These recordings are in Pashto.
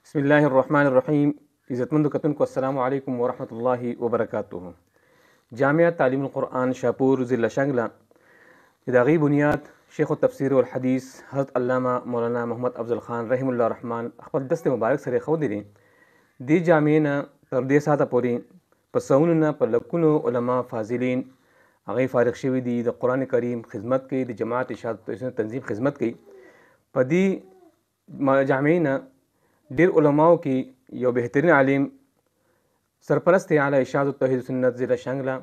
بسم الله الرحمن الرحیم. عزتمندو کتونکو السلام علیکم ورحمۃ اللہ وبرکاتہ. جامعہ تعلیم القرآن شاپور ضلع شنگلا د هغې بنیاد شیخ التفسیر والحدیث حضرت علامہ مولانا محمد افضل خان رحم الله رحمان خپل دست مبارک سره ایښودی دی. دې جامعې نه تر دې ساعته پورې په سوونو نه په لکونو علما فاضلین هغې فارغ شوي دي، د قرآن کریم خدمت کوي، د جماعت ارشاد تنظیم خدمت کوي. په دې جامعې نه ډیر علماو کې یو بهترین عالم سرپرست اعلی ارشاد التوحید سنت ضلع شنگلا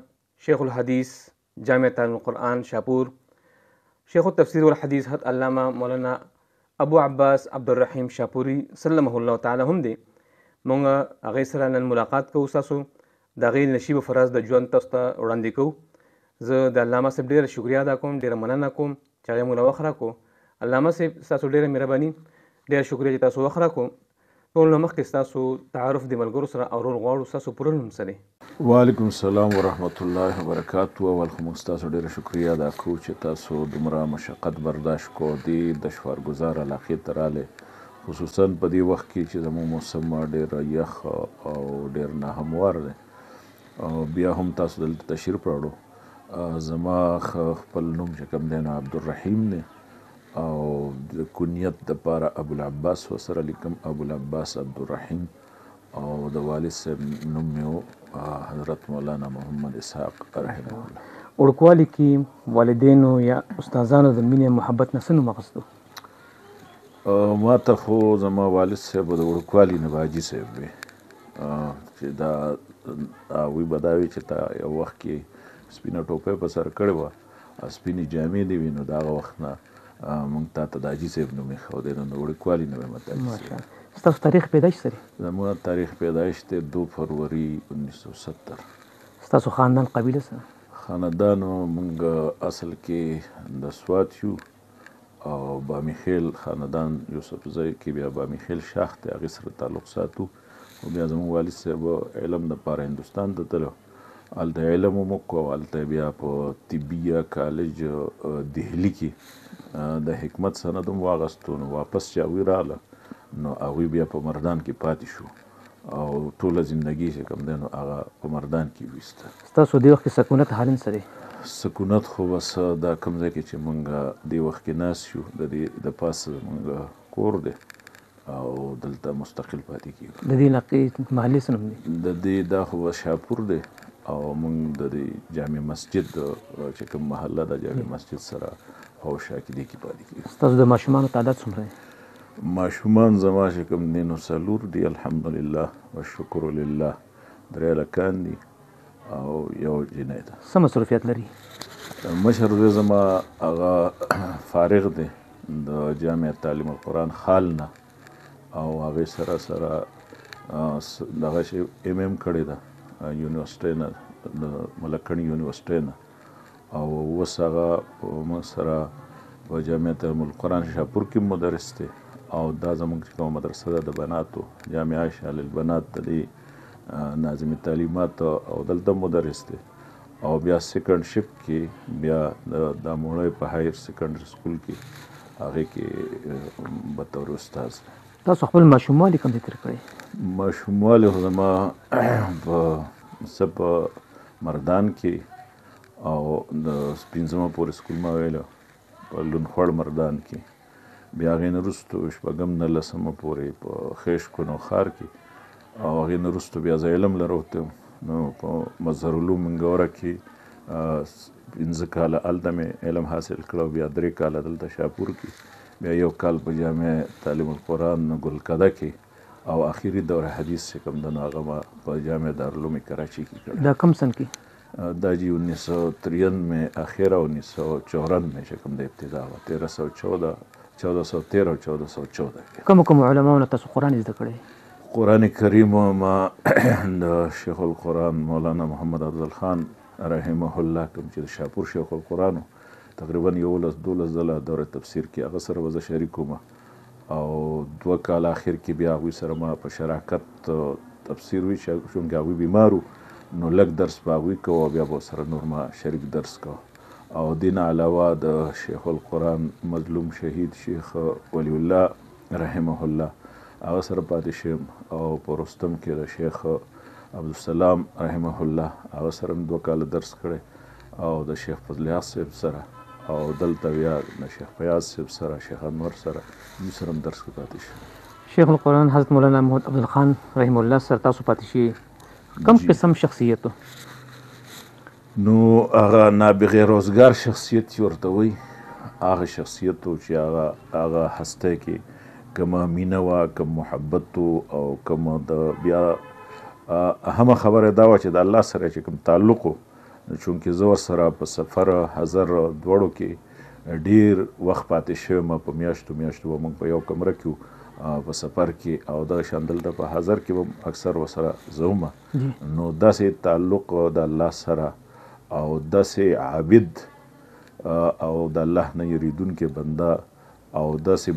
شیخ الحدیث جامعہ تعلیم القرآن شاپور شیخ التفسیر والحدیث حضرت علامہ مولانا ابو عباس عبدالرحیم شاپوری سلمه الله تعالی هم دی. مونږ هغې سره نن ملاقات کوو، ستاسو د هغې نصیب و فراز د ژوند تاسو ته وړاندې کوو. زه د علامه صاحب ډېره شکریه ادا کوم، ډېره مننه کوم چې هغې مو له وخت راکړو. علامه صاحب ستاسو ډېره مهرباني، ډېره شکریه چې تاسو وخت راکړو. ټول نه مخکې ستاسو تعارف د ملګرو سره اورول غواړو. ستاسو پوره نوم څه دی؟ وعلیکم السلام ورحمت الله وبرکاتو. اول خو موږ ستاسو ډېره شکریه ادا کوو چې تاسو دومره مشقت برداشت کو دې د شوارګزار علاقې ته راغلې، خصوصا په دې وخت کې چې زموږ موسم ډېر یخ او ډېر ناهموار دی او بیا هم تاسو دلته تشریف راوړو. زما خپل نوم چې کوم دی نو عبدالرحیم دی او د کنیت دپاره ابوالعباس ورسره لیکم، ابوالعباس عبدالرحیم، او د والد صاحب نوم مې حضرت مولانا محمد اسحاق رحمه الله. وړوکوالي کې والدینو یا استادانو د مینې محبت نه څه نوم اخیستو؟ ما ته خو زما والد صاحب د وړوکوالي نه حاجي صاحب وي، چې دا هغوی به دا وي چې تا یو وخت کې سپینه ټوپۍ په سر کړې وه، سپینې جامې دې وي، نو د هغه وخت نه مونږ تا ته د حاجي صاحب نوم ایښودی، نو د وړوکوالي نه به حاجي صاحب. ستاسو تاریخ پیدایش څه دی؟ زما تاریخ پیدایش دی 2 فروری 1970. ستاسو خاندان قبیله څه؟ خاندان مونږ اصل کې د سوات یو او بامیخیل خاندان یوسفزی کې بیا بامیخیل شاخ دی، هغې سره تعلق ساتو. خو بیا زموږ والد صاحب علم دپاره هندوستان ته تلو، هلته علم هم وکړو، هلته بیا په طبیه کالج دهلي کې د حکمت سند هم واغستو. نو واپس چې هغوی راغله نو هغوی بیا په مردان کې پاتې شو او ټوله زندګي چې کوم دی نو هغه په مردان کې ویسته. ستاسو دې وخت کې سکونت حالین څه دی؟ سکونت خو بس دا کوم ځای کې چې مونږ دې وخت کې ناست شو، د دې د پاسه مونږ کور دی او دلته مستقل پاتې کیږو. د دې علاقې محلې څه نوم دی؟ د دې دا خو شاپور دی او مونږ د دې جامع مسجد چې کوم محله ده جامع مسجد سره حوشا کې دې کې پاتې کیږو. ستاسو د ماشومانو تعداد څومره دی؟ ماشومان زما چې کوم دی نو 4 دي، الحمدلله والشکر لله. 3 هلکان دي او 1 جنۍ ده. څه مصروفیت لري؟ مشر زوی زما هغه فارغ دی د جامع تعلیم القرآن خال نه او هغې سره سره دغه شی MM کړې ده یونیورسټۍ نه، د ملکڼ یونیورسټۍ نه، او اوس هغه موږ سره په جامع تعلیم القرآن شاپور کې مدرس دی او دا زموږ چې کومه مدرسه ده د بناتو جامعه عائشه للبنات د دې ناظم تعلیمات او دلته مدرس دی. او بیا سیکنډ شپ کې بیا د موړی په هایر سیکنډري سکول کې هغې کې بطور استاذ. تاسو خپل ماشوموالی کوم ځای تېر کړی؟ ماشوموالی خو زما څه په مردان کې او د 5مه پورې سکول ما ویلو په لونخوړ مردان کې، بیا هغې نه وروستو 9 10 پورې په خیش کنو ښار کې، او هغې نه وروستو بیا زه علم لره وتی وم. نو په مظهر علوم منګوره کې 15 کاله هلته مې علم حاصل کړی، بیا 3 کاله دلته شاپور کې، بیا 1 کال په جامع تعلیم القرآن ګلکده کې، او آخري دور حدیث چې کوم ده نو هغه ما په جامع دارالعلوم کراچي کې کړی. دا کوم سن کې؟ دا جی 1993 में आखिर और 1994 में چې کوم د ابتدا و 1314 1413 او 1414 کې. کوم علماء نه تاسو قرآن زده کړی؟ قرآن کریم ما د شیخ القرآن مولانا محمد افضل خان رحمه الله کوم چې د شاپور شیخ القرآن تقریبا 11-12 ځله دوره تفسیر کې هغه سره وزه شریک وم، او 2 کال اخر کې بیا هغوی سره ما په شراکت تفسیر وي چونکې هغوی بیمارو نو لږ درس به هغوی کوو او بیا به سره نور ما شریک درس کوو. او دین علاوه د شیخ القرآن مظلوم شهید شیخ ولی الله رحمه الله هغه سره پاتې شوم او په رستم کې د شیخ عبدالسلام رحمه الله هغه سره م 2 کاله درس کړی او د شیخ فضلیات صاحب سره او دلته بیا د شیخ فیاض صاحب سره شیخ انور سره دوی سره م درس کې پاتې شوم. شیخ القرآن حضرت مولانا محمد عبدالخان رحم الله سره تاسو پاتې شئ. کم قسم شخصیت نو هغه نابغه روزګار شخصیت ورته وایي. هغه شخصیت چې هغه هسته کې کومه مینه وه، کوم محبت او کوم د بیا اهمه خبره دا وه چې د الله سره چې کوم تعلق و، چونکې زه ورسره په سفر حضر دواړو کې ډېر وخت پاتې شویم. په میاشتو به موږ په یو کمره کې په سفر کې او دغه شان دلته په حضر کې به اکثر ورسره زه وم. نو داسې تعلق د الله سره او داسې عابد او د الله نه یریدونکې بنده او داسې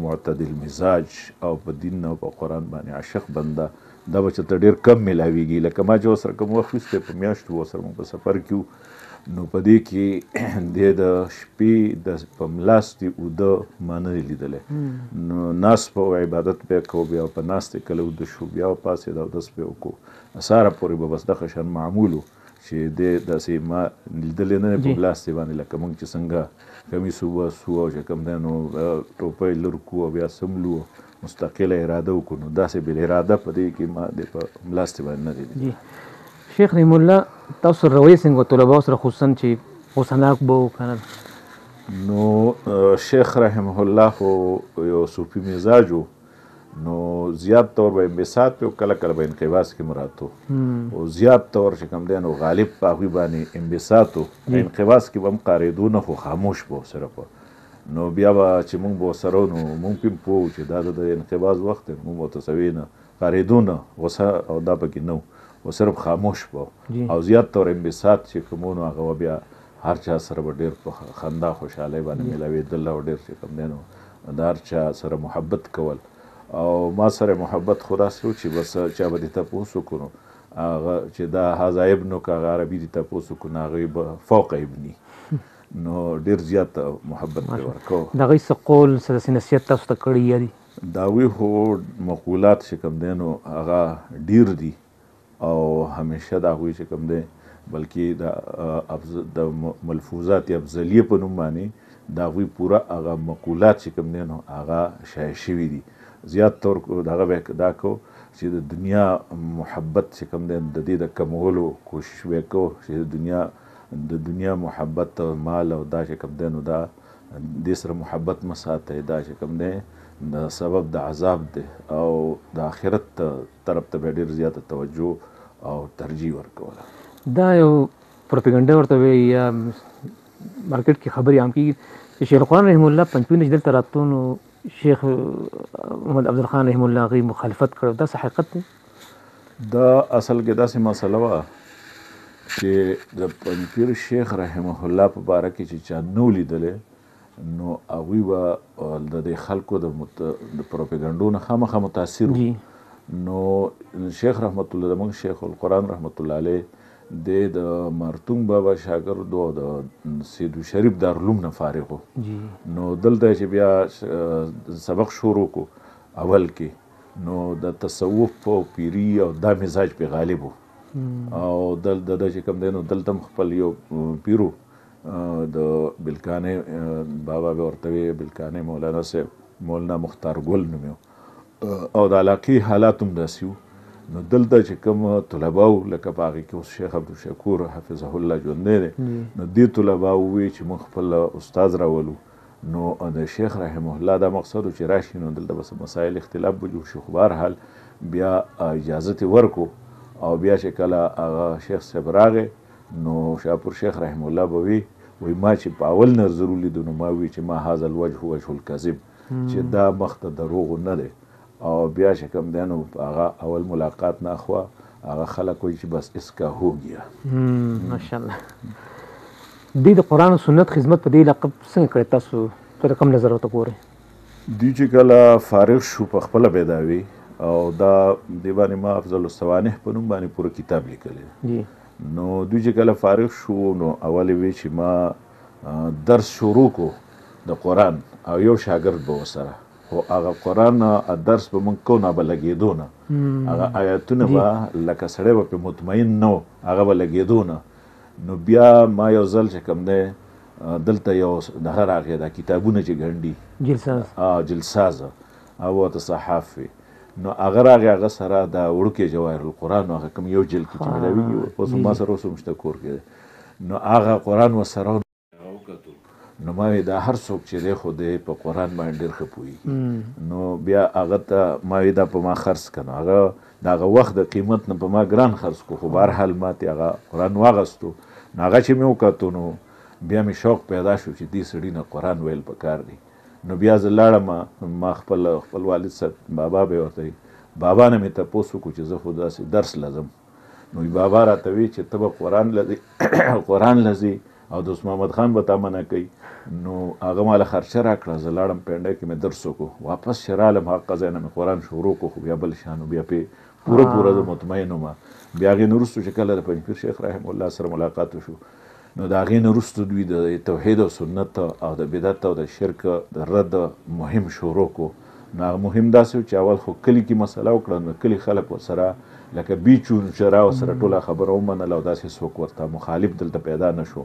معتدل مزاج او په دین او په قرآن باندې عاشق بنده دا به چېرته ډېر کم میلاویږي. لکه ما چې ورسره کوم وخت ویستی په میاشتو ورسره موږ په سفر کې وو، نو په دې کې دی د شپې په ملاستې اوده ما نه دی لیدلی. نو ناست به عبادت به یې کوو، بیا په ناستې کله اوده شو، بیا پاسېد اودس به یې وکړو، سهاره پورې به بس دغه شان معمول و چې دی داسې ما لیدلی نه دی په ملاستې باندې لکه موږ چې څنګه کمیس وباسو او چې کوم دی نو ټوپۍ لر کړو او بیا سملو مستقله اراده وکړو. نو داسې بل اراده په دې کې ما د په ملاستې باندې نه دی لیدلی. شیخ رحم الله تاسو رویه څنګه طلباو سره خصوصا چې غوسناک به و که نه؟ نو شیخ رحمه الله خو یو صوفي مزاج و، نو زیات طور به انبساط په کله کله به انقباض کې مراتو او زیات طور چې کوم دی نو غالب په هغوی باندې انبساط و. انقباض کې به هم قارېدو نه، خو خاموش به صرف. نو بیا به چې مونږ به ورسره نو مونږ پې پوه چې دا د انقباض وخت دی، مونږ ورته سوي نه، قارېدو نه، غوسه او دا پکې نه و، و صرف خاموش به او زیات طور انبساط چې کوم نو هغه بیا هر چا سره به ډېر په خندا خوشحالۍ باندې میلاوېدل او ډېر چې کوم دی نو د هر چا سره محبت کول. او ما سره محبت خو داسې و چې بس چا به دې تپوس وکړو هغه چې دا هذا ابنو که هغه عربي دې تپوس وکړو نو هغوی به فوق ابني، نو ډېر زیات محبت پرې ورکوو. د هغوی څه قول څه داسې نصیحت تاسو ته کړي یا دي؟ د هغوی خو مقولات چې کوم دی نو هغه ډېر دي او همیشه د هغوی چې کوم دی بلکې د ملفوظات افضلیه په نوم باندې د هغوی پوره هغه مقولات چې کوم دی نو هغه شایع شوي دي. زیات طور هغه به دا کو چې د دنیا محبت چې کوم دی د دې د کمولو کوشش به یې کوو چې د دنیا محبت مال او دا چې کوم دی نو دا دې سره محبت مه ساتئ، دا چې کوم دی د سبب د عذاب دی او د آخرت طرف ته به ډېر زیاته توجه او ترجیح ورکوله. دا یو پروپیګنډا ورته وایي یا مارکیټ کې خبرې عام کېږي چې شیخ القرآن رحم الله پنځپوینه چې دلته راتلو نو شیخ محمد عبدالخان رحم الله هغوی مخالفت کړی، دا څه حقیقت دی؟ دا اصل کې داسې مسله وه چې د پنځپیر شیخ رحمه الله په باره کې چې چا نه و لیدلی نو هغوی به د دې خلکو د پروپیګنډو نه خامخا متاثر وو. نو شیخ رحمت الله زموږ شیخ القرآن رحمت الله علیه د مارتون بابا شاګرد او د سیدو شریف دارالعلوم نه فارغ و. نو دلته چې بیا سبق شروع کو اول کې نو د تصوف او پیری او دا مزاج پې غالب و او دلته چې کوم دی نو دلته هم خپل یو پیرو د بلکانې بابا به ورته وی بلکانې مولانا صاحب مولانا مختار ګل نوم او د علاقې حالات هم داسې وو. نو دلته چې کوم طلباو لکه په هغې کې اوس شیخ عبدالشکور حفظه الله ژوندی دی نو دې طلباو ووایي چې موږ خپل استاد راولو. نو د شیخ رحمه الله دا مقصد و چې راشي نو دلته بس مسایل اختلاف به جوړ شي، خو بهرحال بیا اجازت یې ورکو او بیا چې کله هغه شیخ صاحب راغی نو شاپور شیخ رحمه الله به وی ما چې په اول نظر ولیدو نو ما وی چې ما هذا الوجه وجه الکذب چې دا مخ ته دروغ نه دی. او بیا چې کوم دی نو هغه اول ملاقات نه اخوا هغه خلک وایي چې بس اسکا هو گیا. ماشاءالله. دوی د قرآن او سنت خدمت په دې لقب څنګه کړی؟ تاسو په کوم نظر ورته ګورئ؟ دوی چې کله فارغ شو په خپله به دا وي او دا دې باندې ما افضل الصوانح په نوم باندې پوره کتاب لیکلی. نو دوی چې کله فارغ شو نو اول وی چې ما درس شروع کو د قرآن او یو شاګرد به ورسره او هغه قرآن درس به موږ کو نه به لګېدو نه هغه آیاتونه به لکه سړی به پرې مطمئن نه و هغه به لګېدو نه. نو بیا ما یو ځل چې کوم دی دلته یو دغه راغی دا کتابونه چې ګنډي جلساز او ورته صحاف وي نو هغه راغی هغه سره دا وړوکی جواهر القرآن هغه کوم یو جلد کې چې ملاویږي اوس ما سره اوس هم شته کور کې نو هغه قرآن ورسره نو ما وی دا هر څوک چې دی خو دی په قرآن باندې ډېر ښه پوهېږي نو بیا هغه ته ما وی دا په ما خرڅ که نو هغه د هغه وخت د قیمت نه په ما ګران خرڅ کړو خو بهرحال ماتې هغه قرآن واغستو نو هغه چې مې وکتو نو بیا مې شوق پیدا شو چې دې سړي نه قرآن ویل پکار دی. نو بیا زه لاړم ما خپل والد صاحب بابا به ورته وي بابا نه مې تپوس وکړو چې زه خو داسې درس لزم نو بابا راته وی چې ته به قرآن لځې قرآن لځې او دوست محمد خان به تا منع کوي نو هغه ماله خرچه راکړه زه لاړم پنډۍ کې مې درس وکړو واپس چې رالم هغه ځای نه مې قرآن شروع کړو خو بیا بل شان بیا پې پوره زه مطمئن وم. بیا هغې نه وروستو چې کله د پنجپیر شیخ رحم الله سره ملاقات وشو نو د هغې نه وروستو دوی د توحید او سنت او د بدعت او د شرک د رد مهم شروع کړو نو هغه مهم داسې و چې اول خو کلي کې مسله وکړه نو کلي خلک ورسره لکه بیچو چرا ورسره ټوله خبره ومنله او داسې څوک ورته مخالف دلته پیدا نه شو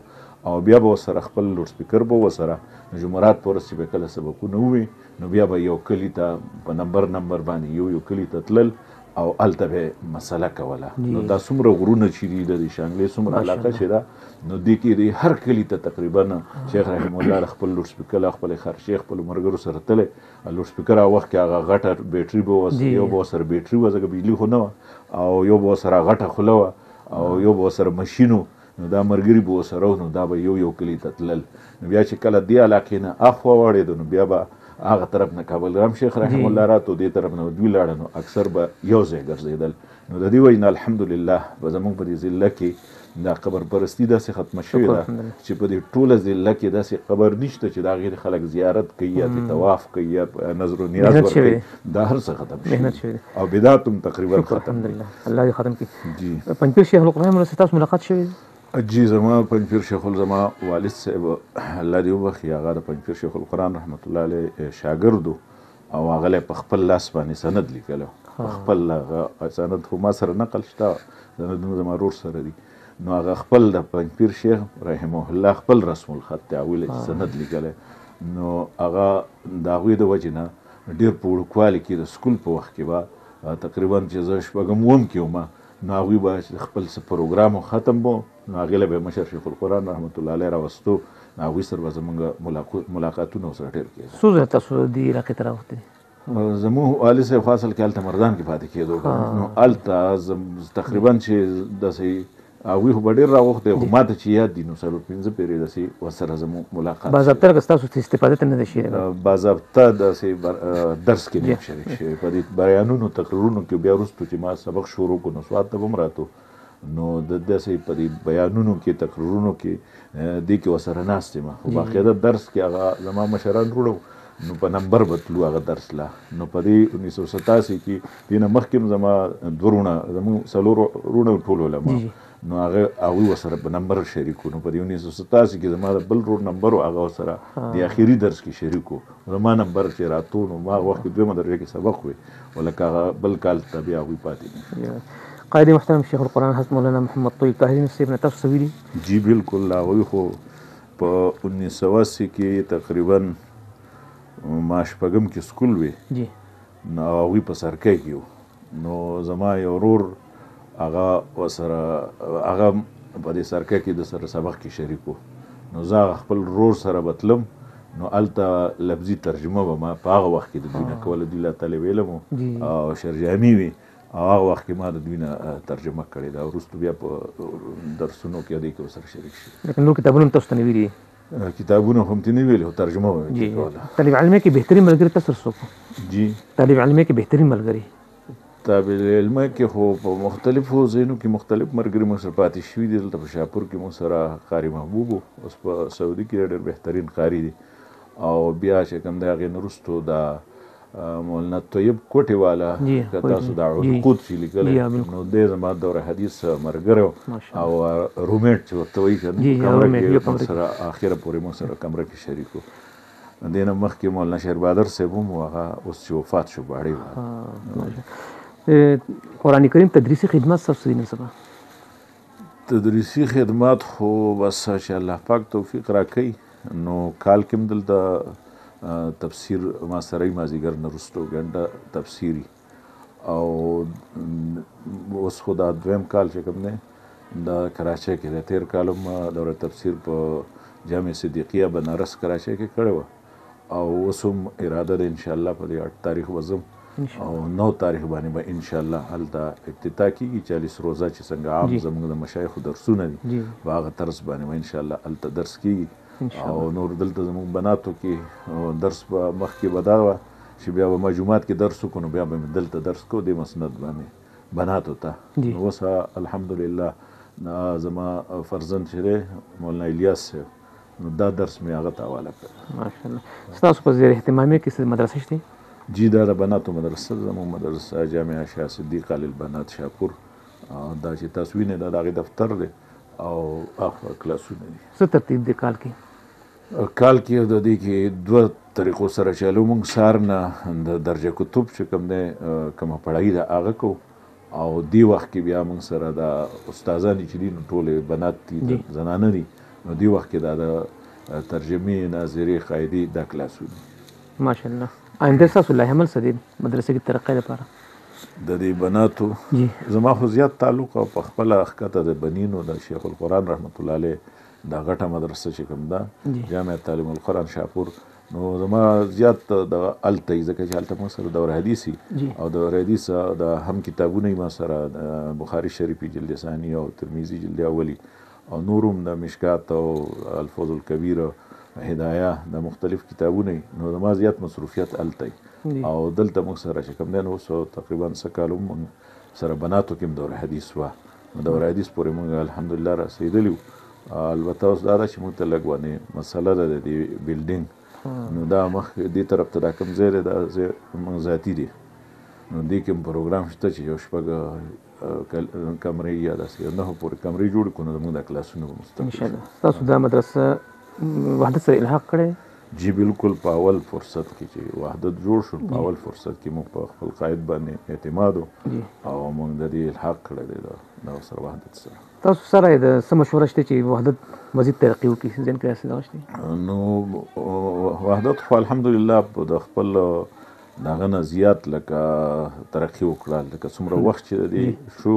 او بیا به ورسره خپل لوډ سپیکر به ورسره جمعرات په ورځ چې به کله سبقونه ووي نو بیا به یو کلي ته په نمبر باندې یو کلي ته تلل او هلته به مسله کوله نو دا څومره غرونه چې دي د شانګلې څومره علاقه چې ده نو دې کې د هر کلي ته تقریبا شیخ رحم الله خپل لوډ سپیکر خپل خرچې خپل ملګرو سره تللی لوډ سپیکر هغه وخت کې هغه غټه بیټري به ورسره یو به ورسره بیټري وه ځکه بجلي خو نه وه او یو به ورسره غټه خوله وه او یو به ورسره مشین نو دا ملګري به ورسره نو دا به یو کلي ته تلل نو بیا چې کله دې علاقې نه اخوا واړېدو نو بیا به هغه طرف نه کابل رام شیخ رحم الله راتو دې طرف نه دوی لاړه نو اکثر به یو ځای ګرځېدل نو د دې وجې نه الحمدلله به زموږ په دې ضلع کې دا قبر پرستي داسې ختمه شوې ده چې په دې ټوله ضلع کې داسې قبر نشته چې د هغې خلک زیارت کوي یا طواف کوي یا نظر و نیاز ورکوي دا هر څه ختم شوي او بدعت هم تقریبا ختم الله دې ختم کړي. پنجپیر شیخ القرآن سره تاسو ملاقات شوی جی زما پنجپیر شیخ زما والد صاحب الله دې وبخي هغه د پنجپیر شیخ القرآن رحمت الله علیه شاګرد او هغه په خپل لاس باندې سند لیکلو خپل سند خو ما سره نقل شته سندونه زما ورور سره دي نو هغه خپل د پنجپیر شیخ رحمه الله خپل رسم الخط تعویل سند لیکلی نو هغه د هغوی د وجې نه ډېر په وړوکوالي کې د سکول په وخت کې به تقریبا چې زه شپږم اووم کې وم نو هغوی به خپل څه پروګرام ختم بو نو هغې له به مشر شیخ القرآن رحمت الله علیه راوستو نو هغوی سره به زموږ ملاقاتونه ورسره ډېر کېدل. څو ځله تاسو دې علاقې ته راوختلي؟ زموږ والد صاحب خو اصل کې هلته مردان کې پاتې کېدو نو هلته تقریبا چې داسې هغوی خو به ډېر راوختی خو ما ته چې یاد دي نو 4-5 پیرې داسې ورسره زموږ ملاقات باضابطه لکه ستاسو استفاده ته نه ده شوې باضابطه داسې درس کې نه شریک شوی په دې بیانونو تقریرونو کې بیا وروستو چې ما سبق شروع کړو نو سواد ته به هم راتو نو د داسې په دې بیانونو کې تقریرونو کې دې کې ورسره ناست یم خو باقاعده درس کې هغه زما مشران وروړو نو په نمبر به تلو هغه درس لا نو په دې 1987 کې دې نه مخکې زما دوه وروڼه زموږ څلور وروڼه ټول علما نو هغوی ورسره په نمبر شریک وو نو په دې 1987 کې زما د بل ورور نمبر و هغه ورسره د اخري درس کې شریک وو زما نمبر چې راتو نو ما هغه وخت کې دویمه درجه کې سبق وی ولکه هغه بل کال ته بیا هغوی پاتې قائد محترم شیخ القرآن حضرت مولانا محمد طیب طاهري صاحب نه تاسو څه ویلي؟ جی بالکل هغوی خو په 1980 کې تقریبا ما شپږم کې سکول وی نو هغوی په سرکۍ کې وو نو زما یو ورور هغه ورسره هغه په دې سرکۍ کې د سره سبق کې شریک وو نو زه خپل ورور سره به تلم نو هلته لفظي ترجمه به ما په هغه وخت کې د دوی نه کوله دوی لا طالب علم او شرجامي وي او هغه وخت کې ما د دوی نه ترجمه کړې ده وروستو بیا په درسونو کې هغې کې ورسره شریک شي لیکن نور کتابونه هم تاسو ته نه ویلي کتابونه خو هم ته نه ویلي خو ترجمه به مې کوله. طالب علمۍ کې بهترین ملګري تاسو څوک جی طالب علمۍ کې بهترین ملګري طالب علمۍ کې خو په مختلفو ځایونو کې مختلف ملګري موږ سره پاتې شوي دي دلته په شاهپور کې موږ سره قاري محبوب اوس په سعودي کې ډېر بهترین قاري دي او بیا چې کوم دی هغې نه وروستو د مولانا طیب کوټې والا که تاسو د عقود چې لیکلی نو دی زما دوره حدیث ملګری او رومیټ چې ورته وایي که کمره کې موږ سره اخره پورې موږ سره کمره کې شریک وو دې نه مخکې مولانا شیر بهادر صاحب هم هغه اوس چې وفات شو باړې قرآن کریم تدریسي خدمت ستاسو دي نن سبا؟ تدریسي خدمات خو بس چې الله پاک توفیق راکوي نو کال کې هم دلته تفسیر ما سره مازدیګر نه وروسته ګنټه تفسیري او اوس خو دا دویم کال چې کوم دی دا کراچۍ کې د تیر کال هم دوره تفسیر په جامع صدیقیه بنارس کراچۍ کې کړې وه او اوس هم اراده ده انشاءالله په دې 8 تاریخ وزم او 9 تاریخ باندې به انشاءالله هلته افتتاح کېږي 40 روزه چې څنګه عام زموږ د مشایخو درسونه دي په هغه طرز باندې به انشاءالله هلته درس کېږي او نور دلته زموږ بناتو کې درس به مخکې به دا وه چې بیا به مجموعات کې درس وکړو بیا به مې دلته درس کو دې مسند باندې بناتو ته اوس الحمدلله زما فرزند چې دی مولانا الیاس صاحب نو دا درس مې هغه ته حواله کړ. ماشاءالله. ستاسو په زیر اهتمامي کې څه مدرسه شته؟ جی دا د بناتو مدرسه زموږ مدرسه جامعه شاه صدیقه للبنات شاپور دا چې تاسو وینئ دا د هغې دفتر دی او اخوا کلاسونه دي. څه ترتیب دی کال کې؟ کال کې د دې کې 2 طریقو سره چالو موږ سهار نه د درجه کتب چې کوم دی کومه پړهایي ده هغه کوو او دې وخت کې بیا موږ سره د استادانې چې دي نو ټولې بنات دي زنانه دي نو دې وخت کې دا د ترجمې ناظرې قاعدې دا کلاسونه. ماشاءالله. آینده ستاسو لاهمل څه دی مدرسې کې ترقۍ لپاره؟ د دې بناتو زما خو زیات تعلق او په خپله ښکته د بنینو د شیخ القرآن رحمت الله علیه دا غټه مدرسه چې کوم ده جامع تعلیم القرآن شاپور نو زما زیات د هلته یي ځکه چې هلته ما سره دور حدیثي او دور حدیث د هم کتابونه یې ما سره بخاري شریفي جلد ثاني او ترمذي جلد اولي او نور هم د مشکات او الفوظ الکبیر هدایه د مختلف کتابونه نو زما زیات مصروفیت هلته او دلته موږ سره چې کوم دی نو اوس تقریبا څه کال موږ سره بناتو کې هم دور حدیث وه نو دور حدیث پورې موږ الحمدلله رسېدلي وو. البته اوس دا ده چې موږ ته لږ باندې مسله ده د دې بلډینګ نو دا مخ دې طرف ته دا کوم ځای دی دا موږ ذاتي دی نو دې کې پروګرام شته چې یو 6 کمرې یا داسې 9 پورې کمرې جوړې کړو نو زموږ دا کلاسونه به مستقل انشاءالله. ستاسو دا مدرسه وحدت سره الحاق کړی؟ جی بالکل په اول فرصت کې چې وحدت جوړ شو په اول فرصت کې موږ په خپل قائد باندې اعتماد او موږ د دې الحاق کړی دی دا سره وحدت سره. تاسو سره د څه مشوره شته چې وحدت مزید ترقي وکړي ځین کې څه شته؟ نو وحدت خو الحمدلله د خپل دغه نه زیات لکه ترقي وکړه لکه څومره وخت چې دی شو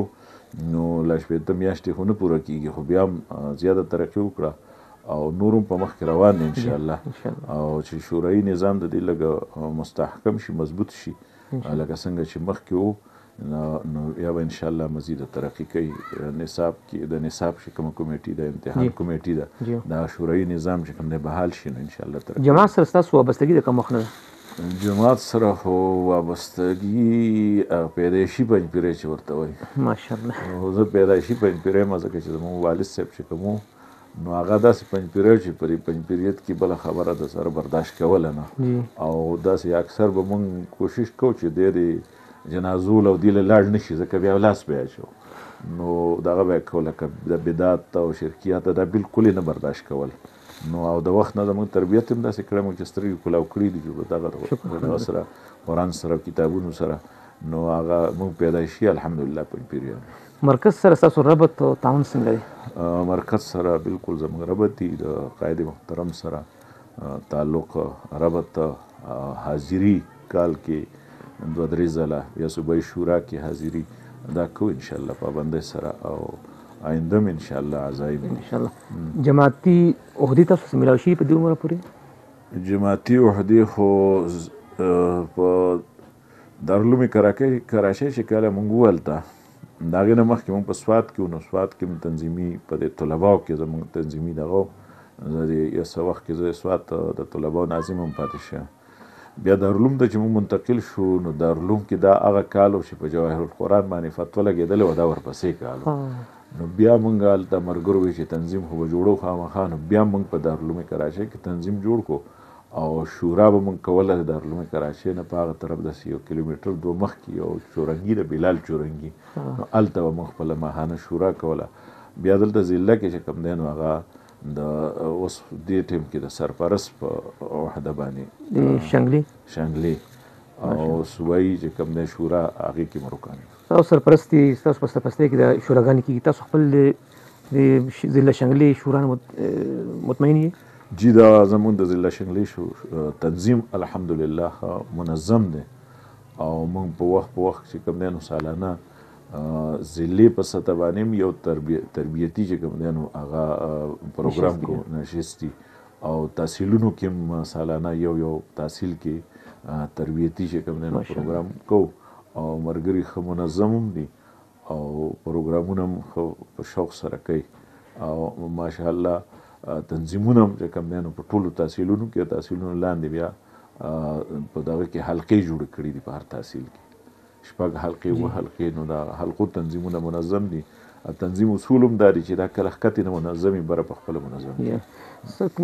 نو لا شپېته میاشتې خو نه پوره کېږي خو بیا هم زیاته ترقي وکړه او نورم په مخ کې روان دي انشاءالله او چې شورایي نظام د دې لږ مستحکم شي مضبوط شي لکه څنګه چې مخکې وو نو یا به انشاءالله مزید ترقی کوي. نصاب کې د نصاب چې کومه کمیټې د امتحان کمیټې ده دا شورایي نظام چې کوم دی بحال شي نو انشاءالله ترقی. جماعت سره ستاسو وابستګي د کوم وخت نه ده؟ جماعت سره خو وابستګي پیدایشي پنجپیری چې ورته وایي ماشاءالله زه پیدایشي پنجپیری یم ځکه چې زموږ والد صاحب چې کوم نو هغه داسې پنجپیری چې په دې پنجپیریت کې بله خبره د سره برداشت کوله نه او داسې اکثر به مونږ کوشش کوو چې د جنازو له دې له لاړ نه شي ځکه بیا لاس به یې اچو نو دغه به یې کوو لکه د بدعت او شرکیات دا بالکل یې نه برداشت کول نو او د وخت نه زموږ تربیت هم داسې کړی موږ چې سترګې کلاو کړي دي دغه سره قرآن سره کتابونو سره نو هغه موږ پیدایشي الحمدلله پنجپیریان. مرکز سره ستاسو ربط او تعاون څنګه دی؟ مرکز سره بالکل زموږ ربط دی د قائد محترم سره تعلق ربط حاضري کال کې 2-3 ځله یا صوبایي شورا کې حاضري دا کوو انشاءالله پابندۍ سره او آینده م انشاءالله عزایم انشاءالله. جماعتي عهدې تاسو څه میلاو شوي په دې عمره پورې؟ جماعتي عهدې خو په دارالعلوم کراچۍ چې کله موږ وهلته د هغې نه مخکې موږ په سوات کې نو سوات کې هم تنظیمي په دې طلباو کې زموږ تنظیمي دغه زه د یو څه وخت کې زه سوات د طلباو ناظم هم پاتې شوم. بیا دارالعلوم ته چې موږ منتقل شو نو دارالعلوم کې دا هغه کال و چې په جواهر القرآن باندې فتوا لګېدلې وه دا ورپسې کال نو بیا موږ هلته ملګرو وی چې تنظیم خو به جوړو خامخا نو بیا موږ په دارالعلوم کراچۍ کې تنظیم جوړ کړو او شورا به موږ کوله د دارالعلوم کراچۍ نه په هغه طرف داسې 1 کیلومتر 2 مخکې یو چورنګي د بلال چورنګي نو هلته به موږ خپله ماهانه شورا کوله. بیا دلته ضلع کې چې کوم دی نو هغه د اوس دې ټیم کې د سرپرست په وحده باندې شانګلي او صوبایي چې کوم د شورا هغې کې مروکان تاسو سرپرستي ستاسو په سرپرستۍ کې د شوراګانې کېږي تاسو خپل د ضلع شانګلي شورا مطمئن یې؟ جی دا زمونږ د ضلع شانګلي تنظیم الحمدلله منظم دی او موږ په وخت چې کوم دی نو سالانه ضلعې په سطح باندې یو تربیتي چې کوم دی نو هغه پروګرام کو نشستی او تحصیلونو کې سالانه یو تحصیل کې تربیتي چې کوم دی نو پروګرام کو او مرګري ښه منظم هم دي او پروګرامونه هم په شوق سره کوي او ماشاءالله تنظیمونه هم چې کوم دی نو په ټولو تحصیلونو لاندې بیا په دغه کې حلقې جوړې کړي دي په هر تحصیل کې 6 حلقې و حلقې نو دا حلقو تنظیمونه منظم دي تنظیم اصول هم دا دي چې دا کله ښکتې نه منظمې بره په خپله منظم دي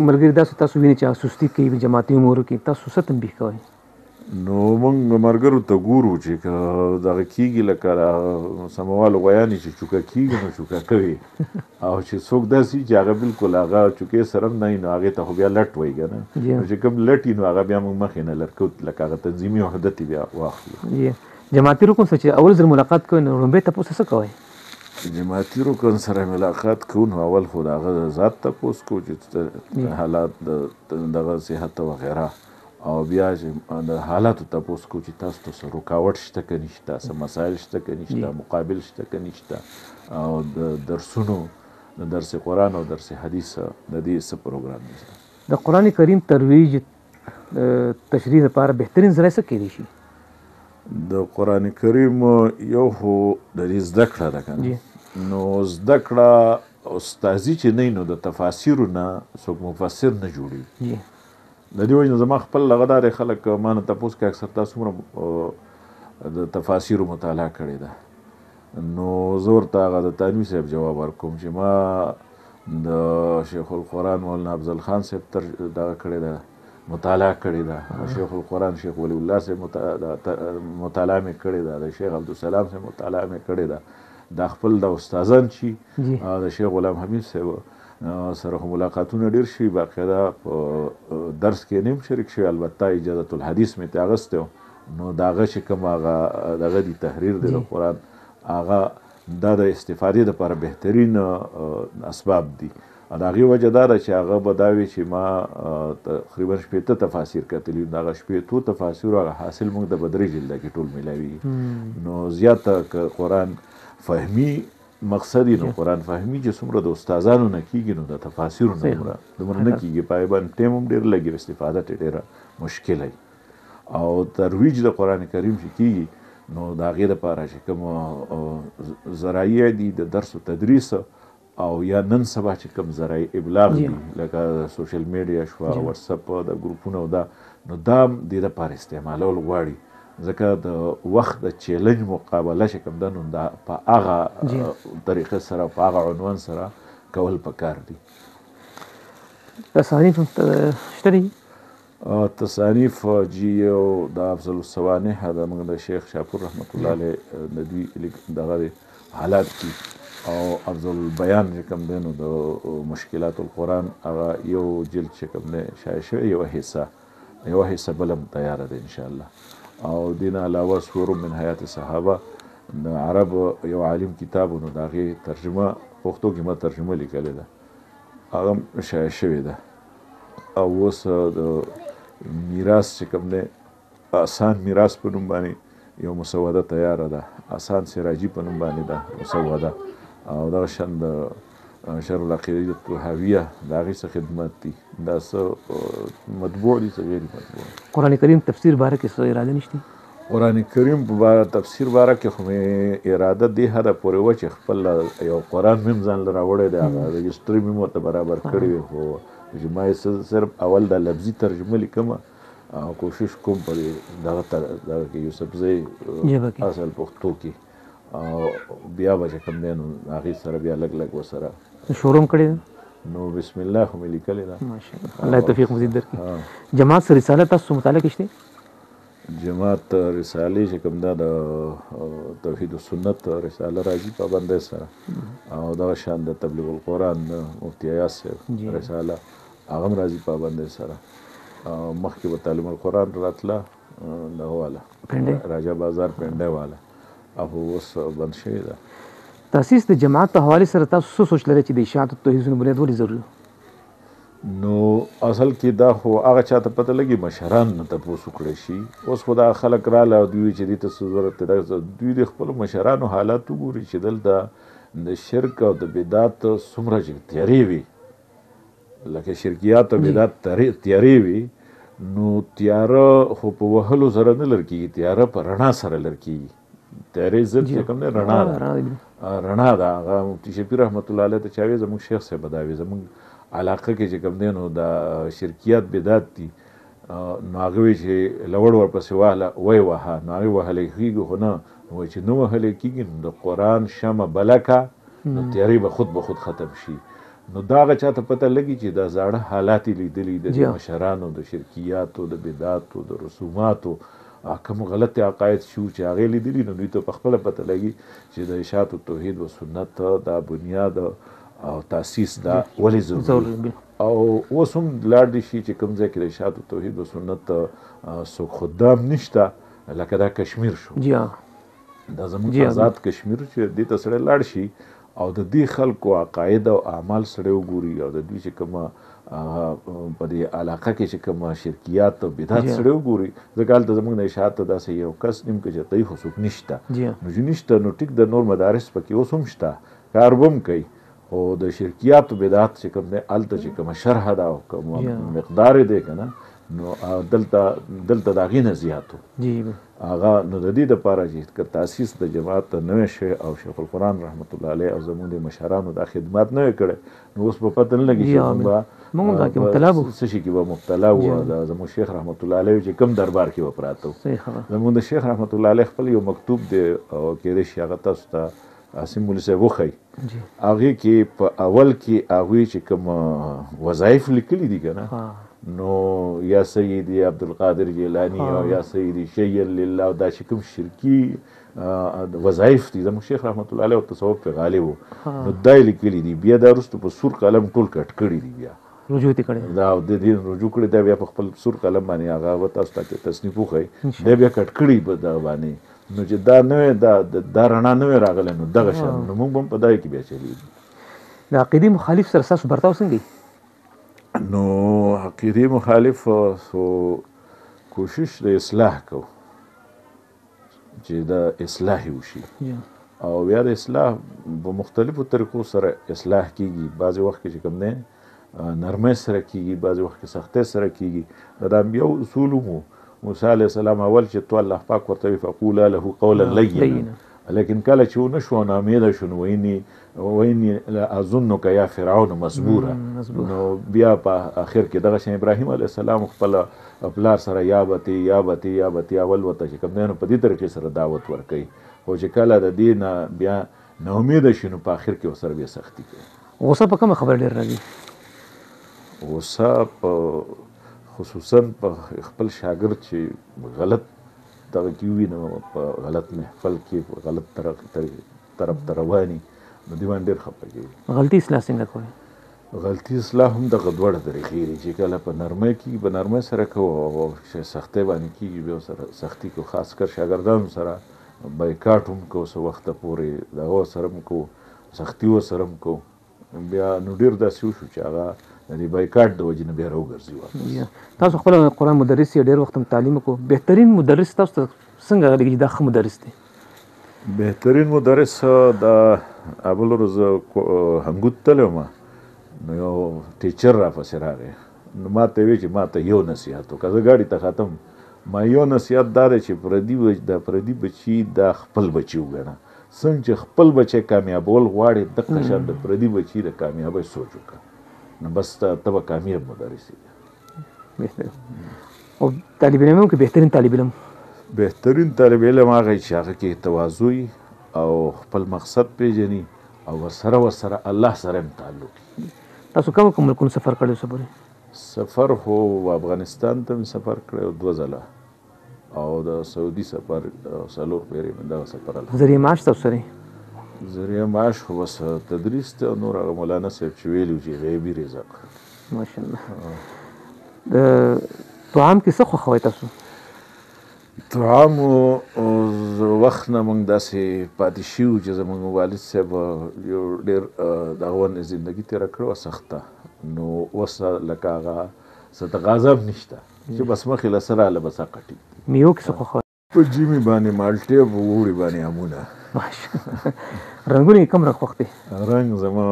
ملګري داسې تاسو وینئ چې سستي کوي جماعتي امورو کې تاسو څه تنبیه کوئ؟ نو موږ ملګرو ته ګورو چې که دغه کېږي لکه سموالو ویانې چې چوکه کېږي نو چوکه کوي او چې څوک داسې چې هغه بالکل هغه چوکې سره هم نه وي نو هغې ته خو بیا لټ وایي که نه نو چې کوم لټ وي نو هغه بیا موږ مخې نه لرکو لکه هغه تنظیمي وحدت یې بیا واخلو جماعتي رکن سره چې اول ځل ملاقات کوئ نو لومبی تپوس څه کوئ؟ جماعتي رکن سره ملاقات کوو نو اول خو د هغه ذات تپوس کوو چې حالات دغه صحت وغیره او بیا چې د حالاتو تپوس کوو چې تاسو ته څه رکاوټ شته که نشته څه مسایل شته که نشته مقابل شته که نشته او د درسونو د درس قرآن او درس حدیث د دې څه پروګرام دی د قرآن کریم ترویج تشریح لپاره بهترین ذریعه څه کیدی شي؟ د قرآن کریم یو خو د دې زده کړه ده که نه نو زده کړه استازي چې نه نو د تفاسیرو نه څوک مفسر نه جوړي د دې وجې نه زما خپل هغه دا دی خلک ما نه تپوس کوي اکثر تاسو څومره د تفاسیرو مطالعه کړې ده نو زه ورته هغه د تانوي صاحب جواب ورکوم چې ما د شیخ القرآن مولانا افضل خان صاحب دغه کړې ده مطالعه کړې ده شیخ القرآن شیخ ولی الله صاحب مطالعه مې کړې ده د شیخ عبدالسلام صاحب مطالعه مې کړې ده دا خپل د استادان چې د شیخ غلام حمید صاحب سره ملاقاتونه ډېر شوي باقاعده په درس کې نیم شریک شوي البته اجازة الحدیث مې ترې اخیستی نو د هغه چې کوم هغه دغه دی تحریر دی د قرآن هغه دا د استفادې دپاره بهترین اسباب دي د هغې وجه دا ده چې هغه به دا وي چې ما تقریبا 15 تفاسیر کتلي د هغه 15 تفاسیرو هغه حاصل موږ د بدرۍ جلده کې ټول میلاوي نو زیاته که قرآن فهمي مقصدی نو قرآن فهمي چې څومره د استادانو نه کېږي نو د تفاسیرو نه دومره نه کېږي په هغې باندې ټایم هم ډېر لګي استفاده ترې ډېره مشکله وي او ترویج د قرآن کریم چې کېږي نو د هغې دپاره چې کوم ذرایع دي د درس و تدریس او یا نن سبا چې کوم ذرایع ابلاغ دي لکه سوشل میډیا شوه واتساپ د ګروپونه او دا نو دا هم دې دپاره استعمالول غواړي ځکه د وخت د چیلنج مقابله چې کوم ده نو دا په هغه طریقه سره په هغه عنوان سره کول پکار دي تصانیف شته دي؟ تصانیف جی یو د افضل الصوانح د موږ د شیخ شاپور رحمت الله علیه د دوی دغه حالات دي او افضل البیان چې کوم دی نو د مشکلات القرآن هغه یو جلد چې کوم دی شایع شوی یوه حصه بله هم تیاره ده انشاءالله او دین علاوه سور من حیات صحابه د عرب یو عالم کتاب نو د هغې ترجمه پښتو کې ما ترجمه لیکلې ده هغه شایع شوې ده او اوس د میراث چې کوم دی آسان میراث په نوم باندې یو مسوده تیاره ده آسان سراجي په نوم باندې ده مسوده او دغه شان د شرح العقیدة الطحاویه د هغې څه خدمت دي دا څه مطبوع دي څه غیر مطبوع قرآن کریم تفسیر باره کې څه اراده نشته؟ قرآن کریم په تفسیر باره کې خو مې اراده دې حده پورې وه چې خپل یو قرآن مې هم ځان له راوړی دی هغه رجسټري مې ورته برابر کړی وي خو چې ما یې صرف اول د لفظي ترجمه لیکمه کوشش کوم په دغه کې یوسفزۍ اصل پښتو کې او بیا به چې کوم دی نو هغې سره بیا لږ لږ ورسره شروع هم کړې ده نو بسم الله خو مې لیکلې ده ماشاءالله الله توفیق مزید درکړي جماعت سره رساله تاسو مطالعه کې شته؟ جماعت رسالې چې کوم دا د توحید و سنت رساله راځي پابندۍ سره او دغه شان د تبلیغ القرآن د مفتی ایاز صاحب رساله هغه هم راځي پابندۍ سره. مخکې به تعلیم القرآن راتله دغه والا راجا بازار پنډۍ والا او اوس بند شوې ده. تاسیس د جماعت په حوالې سره تاسو څه سوچ لرئ چې د اشاعت توحید سنت بنیاد ولې ضروري؟ نو اصل کې دا خو هغه چاته پته لګي مشران نه تپوس وکړی شي. اوس خو دا خلک راله او دوی چې دې ته څه ضرورت دی دوی د خپلو مشرانو حالات وګوري چې دلته د شرک او د بدعت څومره چې تیارې وي لکه شرکیات او بدعت تیارې وي نو تیاره خو په وهلو سره نه لر کېږي تیاره په رڼا سره لر کېږي. تیارې ضد چې کوم دی رڼا ده. هغه مفتي شفیع رحمت الله علیه ته چا وی زموږ شیخ صاحب دا وی زموږ علاقه کې چې کوم دی نو د شرکیات بدعت دي نو هغه وی چې لوړ ورپسې واهله وی وهه نو هغې وهلی کېږي خو نه وایي چې نه وهلی کېږي نو د قرآن شمه بله که نو تیارې به خود ختم شي. نو دا هغه چاته پته لګي چې دا زاړه حالات یې لیدلي د مشرانو د شرکیاتو د بدعاتو د رسوماتو کوم غلط عقاید شو چې هغې لیدلي نو دوی ته په خپله پته لګي چې د اشاعت توحید و سنت دا بنیاد او تاسیس دا ولې ضروري او اوس هم لاړ دي شي چې کوم ځای کې د اشاعت توحید و سنت څوک خدام نشته لکه دا کشمیر شو دا زموږ آزاد کشمیر چې دې ته سړی لاړ شي او د دې خلکو عقاید او اعمال سړی وګوري او د دوی چې کومه په دې علاقه کې چې کومه شرکیات او بدعت سړی وګوري ځکه هلته زموږ د اشاعت داسې یو کس نیم که چې تی خو څوک نشته نو چې نشته نو ټیک د نور مدارس پکې اوس هم شته کار به هم کوي او د شرکیاتو بدعت چې کوم دی هلته چې کومه شرح ده او کوم مقدار دی که نه نو دلته د هغې نه زیات هغه نو د دې دپاره چې که تاسیس د جماعت نوی شوی او شیخ القرآن رحمت الله علیه او زموږ د مشرانو دا خدمات نوی کړی نو اوس په پته نه لګي چې موږ څه شي کې به مبتلا وو زموږ شیخ رحمت الله علیه چې کوم دربار کې به پراته وو زموږ د شیخ رحمت الله علیه خپل یو مکتوب دی او کېدای شي هغه تاسو ته عاصم مولوي صاحب وښی هغې کې په اول کې هغوی چې کوم وظایف لیکلي دي که نه نو یا سیدي عبدالقادر جیلانی او یا سیدي شیئا لله دا چې کوم شرکي وظایف دي زموږ شیخ رحمت الله علیه او تصوف پې غالب و نو دا یې لیکلي دي بیا دا وروسته په سور قلم ټول کټ کړي دي بیا رجوع دې کړی دا د دې رجوع کړی دا بیا په خپل سور قلم باندې هغه به تاسو ته تصنیف وښی دا بیا کټ کړي به دا باندې نو چې دا نوې دا رڼا نوې راغلی نو دغه شان نو موږ به هم په دغه کې بیا چلېږو. د عقیدې مخالف سره ستاسو برتاو څنګه نو عقیدې مخالف سو کوشش د اصلاح کوو چې د اصلاح وشي او بیا د اصلاح په مختلفو طریقو سره اصلاح کېږي. بعضې وخت کې چې کوم دی نرمۍ سره کېږي بعضې وخت کې سختۍ سره کېږي د انبیاو اصول مو موسی علیه السلام اول چې تو الله پاک ورته وی فقولا له قولا لینا لیکن کله چې ونه شو ناامیده شو نو ویني اظنک یا فرعون مسبورا نو بیا په آخر کې دغه شان ابراهیم علیه السلام خپل پلار سره یا بتی اول ورته چې کوم دی نو په دې طریقې سره دعوت ورکوي خو چې کله د دې نه بیا ناامیده شي نو په آخر کې ورسره بیا سختي کوي. غصه په کومه خبره ډېر راځي؟ غصه په خصوصا په خپل شاګرد چې غلط دغه کې وي نو په غلط محفل کې په غلط طرف ته رواني نو دې باندې ډېر خفه کېږي. غلطي اصلاح څنګه کوئ؟ غلطي اصلاح هم دغه دواړه طریقې دي چې کله په نرمۍ کې په نرمۍ سره کوو او سختۍ باندې کېږي بیا سره سختي کوو خاص کر شاګردانو سره بایکاټ هم کوو څه وخته پورې دغه سره هم کوو سختي ورسره هم کوو بیا نو ډېر داسې وشو چې هغه د دې بایکاټ د وجې نه بیا راوګرځي واپس. تاسو خپل قرآن مدرس یې ډېر وخت هم تعلیم وکړو بهترین مدرس تاسو ته څنګه لګي چې دا ښه مدرس دی؟ بهترین مدرس د ابوالروز همګوت تللی وم نو یو ټیچر راپسې راغی نو ما ته وی چې ما ته یو نصیحت وکړه زه ګاډي ته ختم ما یو نصیحت دا دی چې د پردي بچي دا خپل بچي وګڼه څنګه چې خپل بچی کامیابول غواړي دغه شان د پردي بچي د کامیابۍ سوچ وکړه نو بس ته به کامیاب مدرس یې. او طالب علم کې بهترین طالب علم هغه چې هغه کې تواضع او خپل مقصد پیژني او ورسره الله سره هم تعلق. تاسو کوم ملکونو سفر کړی؟ سفر خو افغانستان ته مې سفر کړی 2 ځله او د سعودي سفر 4 پیری من دغه سفر ذریعه معاش تاسو سره ذریعه معاش خو بس تدریس ته نور هغه مولانا صاحب چې ویلو چې غیبي رزق ماشاءالله د طعام کې څه خوښوئ تاسو طعام وخت نه موږ داسې پاتې شوي چې زموږ والد صاحب یو ډېر دغه ونه زندګي تېره کړې وه سخته نو اوس لکه هغه څه تقاضا هم نشته چې بس مخې له څه راله بس هغه میوه کې څه خوښوئ په ژمي باندې مالټې او په اوړي باندې امونه رنګونه یې کوم رنګ خوښ دی رنګ زما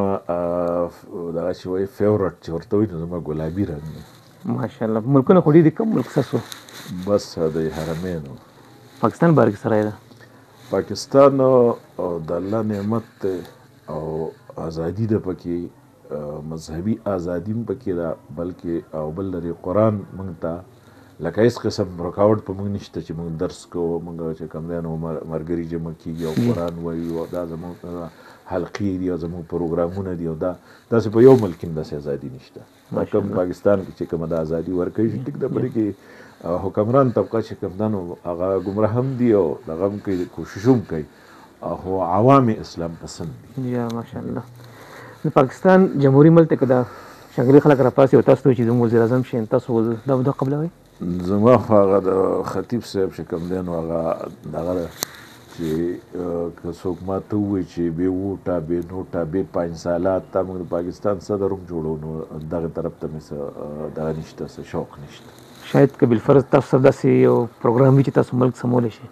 دغه چې وایي فیورټ چې ورته وایي نو زما ګلابي رنګ دی ماشاءالله ملکونه خو ډېر دي کوم ملک ستاسو بس د حرمینو پاکستان باره کې سره ده پاکستان د الله نعمت دی او ازادي ده پکې مذهبي ازادي هم پکې ده بلکې او بل لري قرآن موږ ته لکه هیڅ قسم رکاوټ په موږ نشته چې موږ درس کوو موږ چې کوم دی نو ملګري جمع کېږي او قرآن وایي او دا زموږ حلقې دي او زموږ پروګرامونه دي او دا داسې په یو ملک هم داسې ازادي نشته کوم پاکستان کې چې کومه د ازادي ورکوي چې ټیک ده په دې کې حکمران طبقه چې کوم ده نو هغه ګمراه هم دي او دغه هم کوي کوشش هم کوي خو عوام اسلام پسند دي یا ماشاءالله د پاکستان جمهوریت ملک کې دا شنګري خلک راپاسي او تاسو چې زموږ وزیر اعظم شي تاسو دا قبلوي زما خو هغه د خطیب صاحب چې کوم دی نو هغه دغه چې که څوک ماته ووایي چې بې ووټه بې نوټه بې پنځسالات تا موږ د پاکستان صدر هم جوړو نو دغه طرف ته مې څه دغه نشته څه شوق نشته شاید که بالفرض تاسو سره داسې یو پروګرام وي چې تاسو ملک سمولی شي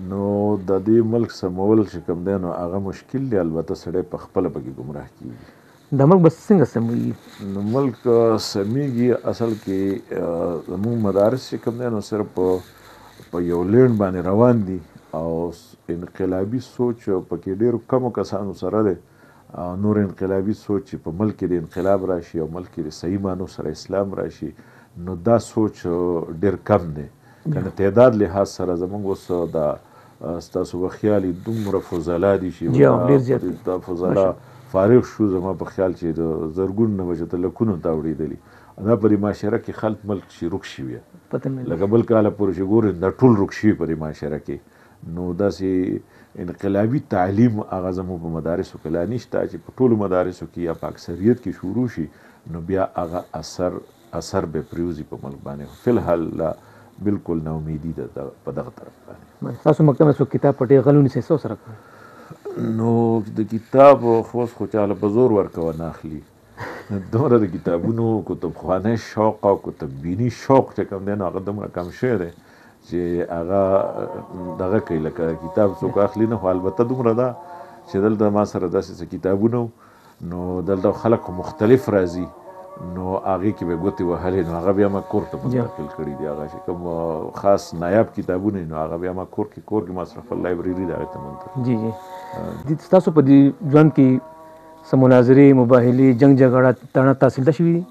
نو د دې ملک سمول چې کوم دی نو هغه مشکل دی البته سړی په خپله پکې ګمراه کېږي دا ملک به څنګه سمېږي نو ملک سمېږي اصل کې زموږ مدارس چې کوم دی نو صرف په یو لین باندې روان دي او انقلابي سوچ پکې ډېرو کمو کسانو سره دی نور انقلابي سوچ چې په ملک کې د انقلاب راشي او ملک کې د صحیح معنو سره اسلام راشي نو دا سوچ ډېر کم دی کنه تعداد لحاظ سره زموږ اوس دا ستاسو به خیال دومره فضلا دي چې دا فضلا فارغ شو زما په خیال چې د زرګون نه وجه ته لکونو ته اوړېدلي دا په دې معاشره کې خلک ملک چې رک شوي لکه بل کاله پورې چې ګورې دا ټول رک شوي په دې معاشره کې نو داسې انقلابي تعلیم هغه زموږ په مدارسو کې لا نشته چې په ټولو مدارسو کې یا په اکثریت کې شروع شي نو بیا هغه اثر به پریوزي په ملک باندې فی الحال بالکل نا امیدي ده په دغه طرف باندې تاسو مکتب څو کتاب پټې غلونی سه سره نو د کتاب خو چاله په زور ورکوه نه اخلي دومره د کتابونو کتابخوانۍ شوق او کتاببیني شوق چې کوم دی نو هغه دومره کم شوی دی چې هغه دغه کوي لکه کتاب څوک اخلي نه خو البته دومره ده چې دلته ما سره داسې څه کتابونه نو دلته خلک مختلف راځي نو هغې کې به ګوتې وهلې نو هغه بیا ما کور ته منتقل کړي دي هغه چې کوم خاص نایاب کتابونه نو هغه بیا ما کور کې مصرف لایبرري د هغې ته منتقل جی ستاسو په دې ژوند کې څه مناظرې مباهلې جنګ جګړه تاڼه تحصیل شوي دي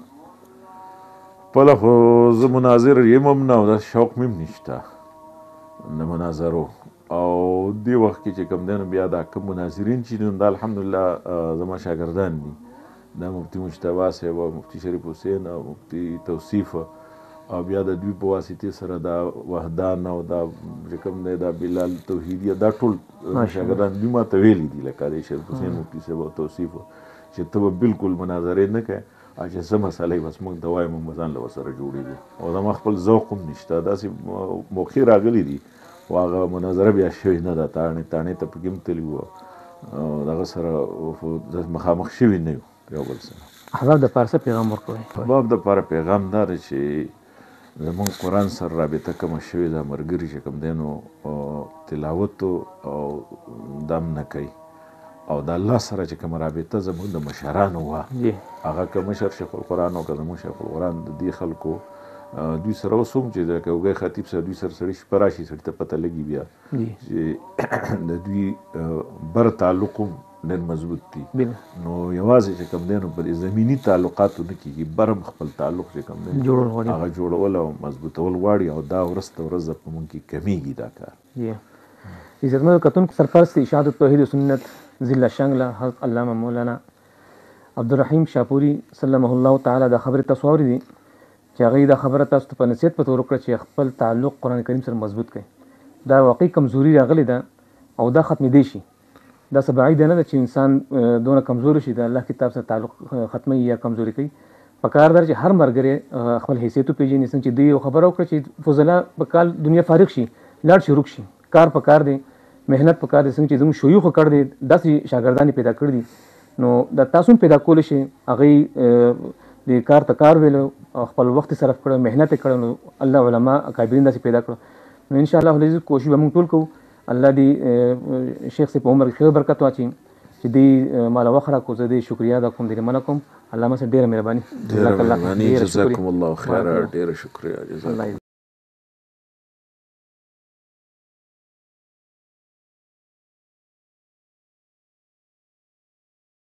خپله خو زه مناظر یم هم نه او دا شوق مې هم نشته د مناظرو او دې وخت کې چې کوم دی نو بیا دا کوم مناظرین چې دي نو دا الحمدلله زما شاګردان دي دا مفتی مجتبی صاحب او مفتی شریف حسین او مفتی توصیف او بیا د دوی په واسطې سره دا وحدان او دا چې کوم دی دا بلال توحیدیه دا ټول شاګردان دوی ما ته ویلي دي لکه د شریف حسین مفتی صاحب او توصیف چې ته به بالکل مناظرې نه کوې چې څه مسئله بس موږ ته وایو موږ ځان له ورسره جوړېږو او زما خپل ذوق هم نشته داسې موقع راغلی دي خو هغه مناظره بیا شوې نه ده تاڼې ته پکې هم تللي وو او دغه سره مخامخ شوي نه یو یو بل سره احباب د پاره څه پیغام ورکوئ احباب د پاره پیغام دا دی چې زموږ قرآن سره رابطه کومه شوې ده ملګري چې کوم دی نو تلاوت او دم نه کوي او د الله سره چې کومه رابطه زموږ د مشرانو وه هغه که مشر شیخ القرآن او که زموږ شیخ القرآن د دې خلکو دوی سره اوس هم چې د کوګی خطیب سره دوی سره سړي شپه راشي سړي ته پته لګي بیا چې د دوی بر تعلق هم ډېر مضبوط دي نو یوازې چې کوم دی نو په زمیني تعلقاتو نه کېږي برم خپل تعلق چې کوم دی هغه جوړول او مضبوطول غواړي او دا ورځ ته ورځ په موږ کې کمیږي دا کار عزتمنو کتونکو سرپرست اشاعت التوحید و سنت ضلع شانګله حضرت علامه مولانا عبدالرحیم شاپوري سلمه الله تعالی د خبرې تاسو اورېدې چې هغوی دا خبره تاسو ته په نصیحت په تور وکړه چې خپل تعلق قرآن کریم سره مضبوط کړئ. دا واقعي کمزوري راغلی ده او دا ختمېدی شي. دا څه بعیده نه ده چې انسان دونه کمزور شي د الله کتاب سره تعلق ختموي یا کمزوري کوي. پکار ده چې هر ملګری خپل حیثیت وپېژني. څنګه چې دوی یو خبره وکړه چې فضله په کال دنیا فارغ شي لاړ شي روک شي، کار پکار دی، محنت پکار دی. څنګه چې زموږ شیوخو کړ دی داسې شاګردان پیدا کړي دي، نو دا تاسو هم پیدا کولی شئ. هغوی د کار ته کار ویلو او خپل وخت صرف کړو، محنت یې کړو، نو الله علما اکابرین داسې پیدا کړو. نو انشاءالله العزیز کوشش به موږ ټول کوو. الله دې شیخ صاحب په عمر کې خیر برکت واچوي چې دې ماله وخت راکړو. زه دې شکریا ادا کوم، دې مننه کوم. الله ما سره ډېره مهرباني. جزاکم الله خیر. ډېره شکریا.